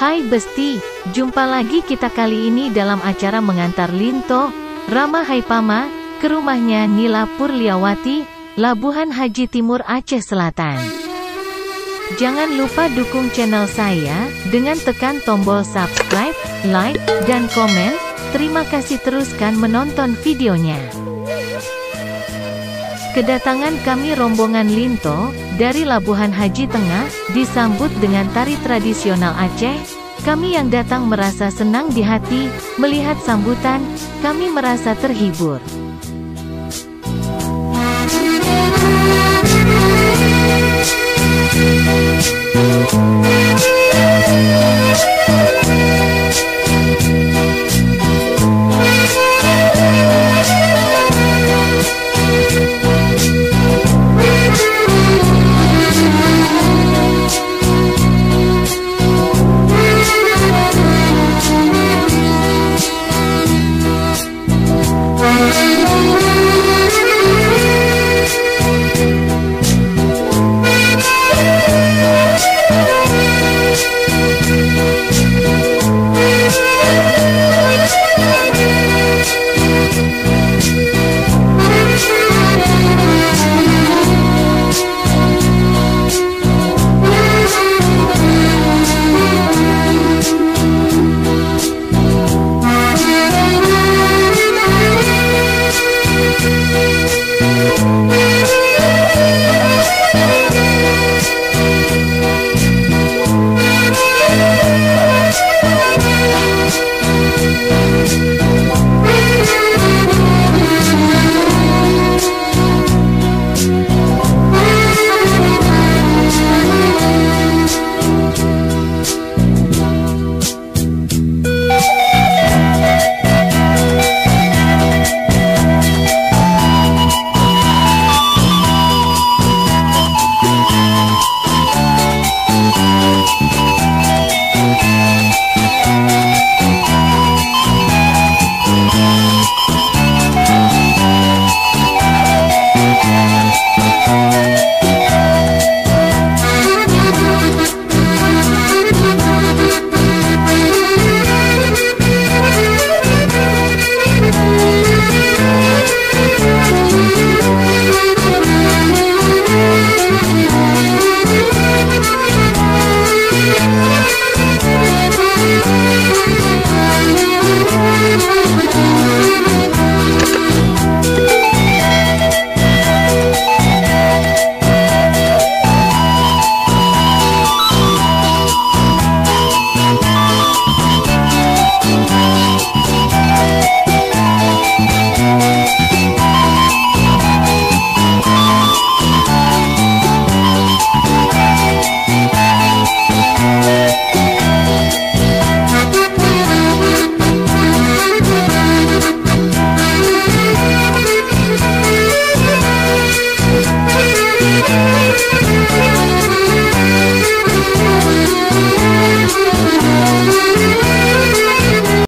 Hai Besti, jumpa lagi kita kali ini dalam acara mengantar Linto, Rama Haipama, ke rumahnya Nila Purliawati, Labuhan Haji Timur Aceh Selatan. Jangan lupa dukung channel saya, dengan tekan tombol subscribe, like, dan komen. Terima kasih, teruskan menonton videonya. Kedatangan kami rombongan Linto, dari Labuhan Haji Tengah, disambut dengan tari tradisional Aceh. Kami yang datang merasa senang di hati, melihat sambutan, kami merasa terhibur.